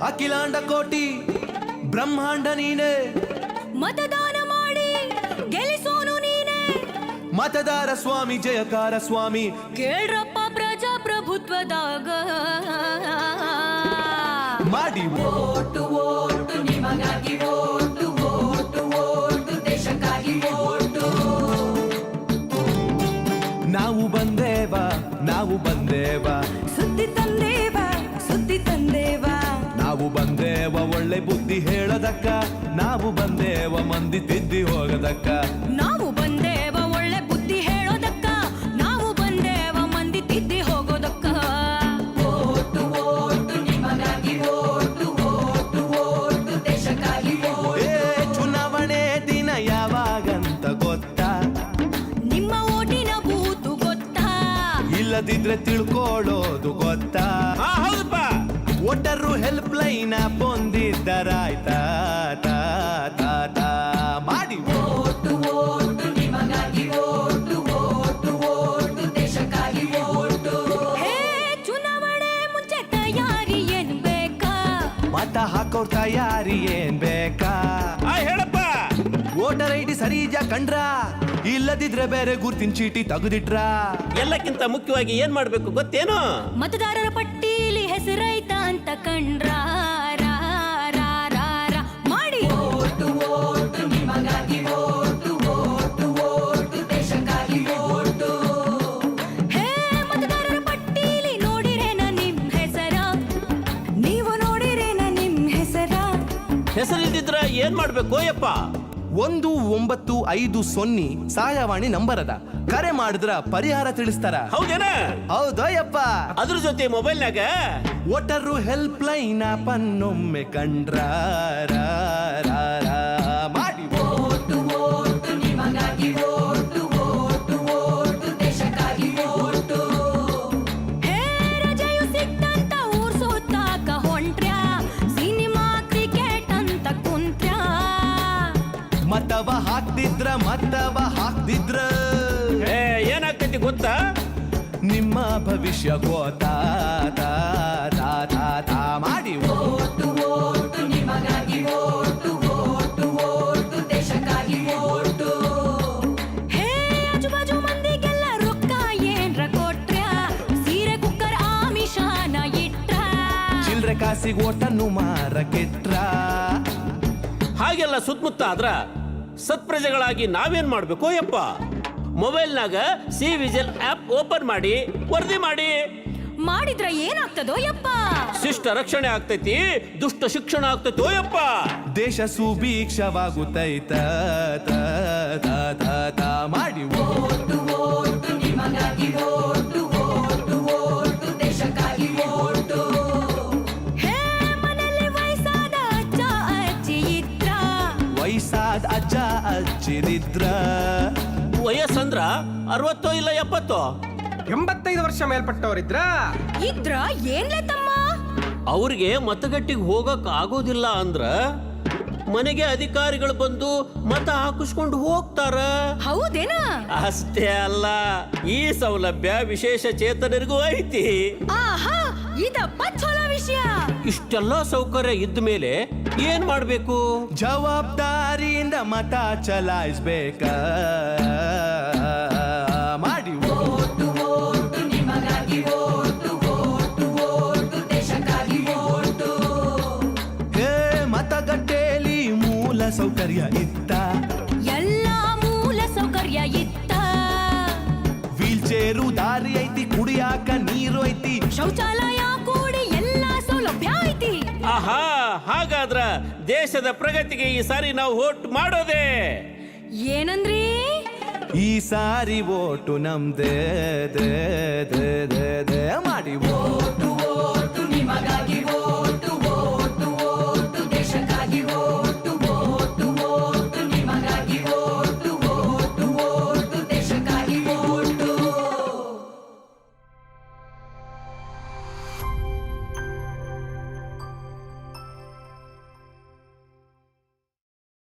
ಅಖಿಲಾಂಡ ಕೋಟಿ ಬ್ರಹ್ಮಾಂಡ ನೀನೆ, ಮತದಾನ ಮಾಡಿ ಗೆಲ್ಲಿಸೋನು ನೀನೆ, ಮತದಾರ ಸ್ವಾಮಿ ಜಯಕಾರ ಸ್ವಾಮಿ, ಕೇಳ್ರಪ್ಪ ಪ್ರಜಾಪ್ರಭುತ್ವದಾಗ ಮಾಡಿ ಓಟು ಓಟು ನಿಮಗಾಗಿ ಓಟು ಓಟು ಓಟು ದೇಶಕ್ಕಾಗಿ ಓಟು. ನಾವು ಬಂದೇವ ನಾವು ಬಂದೇವ, ಸುದ್ದಿ ತಂದೇವ ಸುದ್ದಿ ತಂದೇವ, ನಾವು ಬಂದೇವ ಒಳ್ಳೆ ಬುದ್ಧಿ ಹೇಳದಕ್ಕ, ನಾವು ಬಂದೇವ ಮಂದಿ ತಿದ್ದಿ ಹೋಗದಕ್ಕ, ನಾವು ಬಂದೇವ ಒಳ್ಳೆ ಬುದ್ಧಿ ಹೇಳೋದಕ್ಕ, ನಾವು ಬಂದೇವ ಮಂದಿ ತಿದ್ದಿ ಹೋಗೋದಕ್ಕ. ಓಟು ಓಟು ನಿಮಗಾಗಿ ಓಟು ಓಟು ಓಟು ದೇಶಕ್ಕಾಗಿ ಓಟು. ಚುನಾವಣೆ ದಿನ ಯಾವಾಗಂತ ಗೊತ್ತಾ? ನಿಮ್ಮ ಓಟಿನ ಬೂತು ಗೊತ್ತಾ? ಇಲ್ಲದಿದ್ರೆ ತಿಳ್ಕೊಳ್ಳೋದು ಗೊತ್ತಾ? ಹೌದಪ್ಪ. ವೋಟರು ಹೆಲ್ಪ್ ಲೈನ್ ಹೊಂದಿದ್ದರಾಯ್ತಾ? ಮಾಡಿ ಓಟು ಓಟು ನಿಮಗಾಗಿ ಓಟು ಓಟು ಓಟು ದೇಶಕ್ಕಾಗಿ ಓಟು. ಹೇ ಚುನಾವಣೆ ಮುಂಚೆ ತಯಾರಿ ಏನ್ ಬೇಕಾ? ಮತ ಹಾಕೋರ್ ತಯಾರಿ ಏನ್ ಬೇಕಾ? ಹೇಳಪ್ಪ. ವೋಟರ್ ಐಡಿ ಸರಿಜ ಕಂಡ್ರ, ಇಲ್ಲದಿದ್ರೆ ಬೇರೆ ಗುರ್ತಿನ ಚೀಟಿ ತೆಗೆದಿಟ್ರ? ಎಲ್ಲಕ್ಕಿಂತ ಮುಖ್ಯವಾಗಿ ಏನ್ ಮಾಡ್ಬೇಕು ಗೊತ್ತೇನು? ಮತದಾರರ ಪಟ್ಟೀಲಿ ಹೆಸರೈತಾ ಅಂತ ಕಂಡ್ರ ಮಾಡಿ ಓಟು ಓಟು ನಿಮಗಾಗಿ ಓಟು ಓಟು ಓಟು ದೇಶಕ್ಕಾಗಿ ಓಟು. ಹೇ ಮತದಾರರ ಪಟ್ಟೀಲಿ ನೋಡಿರೇನ ನಿಮ್ ಹೆಸರ? ನೀವು ನೋಡಿರೇನ ನಿಮ್ ಹೆಸರ? ಹೆಸರಿಲ್ದಿದ್ರ ಏನ್ ಮಾಡ್ಬೇಕು ಯಪ್ಪ? 1950 ಸಹಾಯವಾಣಿ ನಂಬರ್ ಅದ, ಕರೆ ಮಾಡಿದ್ರ ಪರಿಹಾರ ತಿಳಿಸ್ತಾರ. ಹೌದೇನ? ಹೌದಯ್ಯಪ್ಪ. ಅದ್ರ ಜೊತೆ ಮೊಬೈಲ್ನಾಗ ವೋಟರು ಹೆಲ್ಪ್ ಲೈನ್ ಪನ್ನೊಮ್ಮೆ ಕಂಡ್ರ ಮಾಡಿ ಓಟು ಓಟು ನಿಮಗಾಗಿ ಓಟು ಓಟು ಓಟು ದೇಶಕ್ಕಾಗಿ ಓಟು. ಹೇ ರಜೆಯು ಸಿಕ್ತಂತ ಊರ್ ಸುತ್ತಾಕ ಹೊಂಟ್ರ್ಯಾ, ಸಿನಿಮಾ ಕ್ರಿಕೆಟ್ ಅಂತ ಕುಂತ್ರ್ಯಾ, ಮತವ ಹಾಕ್ದಿದ್ರ ಏನಾಗ್ತೈತಿ ಗೊತ್ತಾ? ನಿಮ್ಮ ಭವಿಷ್ಯ ಗೋತಾ ಮಾಡಿ ಓಟು ಓಟು ನಿಮಗಾಗಿ ಓಟು ಓಟು ಓಟು ದೇಶಕ್ಕಾಗಿ ಓಟು. ಹೇ ಆಜುಬಾಜು ಮಂದಿಗೆಲ್ಲ ರೊಕ್ಕ ಏನ್ರ ಕೊಟ್ರ್ಯಾ, ಸೀರೆ ಕುಕ್ಕರ್ ಆಮಿಷಾನ ಇಟ್ರ, ಚಿಲ್ರೆ ಕಾಸಿಗೆ ಓಟನ್ನು ಮಾರಕೆಟ್ರ? ಹಾಗೆಲ್ಲ ಸುತ್ತಮುತ್ತ ಆದ್ರ ಸತ್ಪ್ರಜೆಗಳಾಗಿ ನಾವೇನ್ ಮಾಡ್ಬೇಕು ಯಪ್ಪ? ಮೊಬೈಲ್ನಾಗ ಸಿ ವಿಜಿಲ್ ಆಪ್ ಓಪನ್ ಮಾಡಿ ವರದಿ ಮಾಡಿ. ಮಾಡಿದ್ರ ಏನಾಗ್ತದೋ ಯಪ್ಪ? ಶಿಷ್ಟ ರಕ್ಷಣೆ ಆಗ್ತೈತಿ, ದುಷ್ಟ ಶಿಕ್ಷಣ ಆಗ್ತೈತೋ ಯಪ್ಪ. ದೇಶ ಸುಭೀಕ್ಷವಾಗುತ್ತೈತ ಮಾಡಿ ಓಟು ಓಟು ನಿಮಗಾಗಿ ಓಟು ಓಟು ಓಟು ದೇಶಕ್ಕಾಗಿ ಓಟು. ಹೇ ಮನೆಯಲ್ಲಿ ವಯಸ್ಸಾದ ಅಜ್ಜ ಅಜ್ಜಿ ಇದ್ರ, ವಯಸ್ಸಾದ ಅಜ್ಜ ಅಜ್ಜಿರಿದ್ರ? ವಯಸ್ಸಂದ್ರ 60 ಇಲ್ಲ 70? 85 ವರ್ಷ ಮೇಲ್ಪಟ್ಟವರಿದ್ರ ಇದ್ರ ಏನ್ಲೆ ತಮ್ಮ? ಅವ್ರಿಗೆ ಮತಗಟ್ಟಿಗೆ ಹೋಗಕ್ ಆಗೋದಿಲ್ಲ ಅಂದ್ರ ಮನೆಗೆ ಅಧಿಕಾರಿಗಳು ಬಂದು ಮತ ಹಾಕಿಸ್ಕೊಂಡು ಹೋಗ್ತಾರ. ಹೌದೇನಾ? ಅಷ್ಟೇ ಅಲ್ಲ, ಈ ಸೌಲಭ್ಯ ವಿಶೇಷ ಚೇತನರಿಗೂ ಐತಿ. ಆಹಾ, ಇದಪ್ಪ ಚಲೋ ವಿಷಯ. ಇಷ್ಟೆಲ್ಲ ಸೌಕರ್ಯ ಇದ್ದ ಮೇಲೆ ಏನ್ ಮಾಡ್ಬೇಕು? ಜವಾಬ್ದಾರಿಯಿಂದ ಮತ ಚಲಾಯಿಸ್ಬೇಕ ಮಾಡಿ ಓಟು ಓಟು ನಿಮಗಾಗಿ ಓಟು ಓಟು ಓಟು ದೇಶಕ್ಕಾಗಿ ಓಟು. ಹೇ ಮತಗಟ್ಟೆಯಲ್ಲಿ ಮೂಲ ಸೌಕರ್ಯ ಇತ್ತ? ಎಲ್ಲ ಮೂಲ ಸೌಕರ್ಯ ಇತ್ತ, ವೀಲ್ ಚೇರು ದಾರಿ ಐತಿ, ಕುಡಿಯಾಕ ನೀರು ಐತಿ, ಶೌಚಾಲಯ ಕೂಡಿ ಎಲ್ಲ ಸೌಲಭ್ಯ ಐತಿ. ಆಹಾ, ಹಾಗಾದ್ರ ದೇಶದ ಪ್ರಗತಿಗೆ ಈ ಸಾರಿ ನಾವು ವೋಟ್ ಮಾಡೋದೇ. ಏನಂದ್ರಿ? ಈ ಸಾರಿ ಓಟು ನಮ್ದೇ ಮಾಡಿ ಓಟು ಓಟು ನಿಮಗಾಗಿ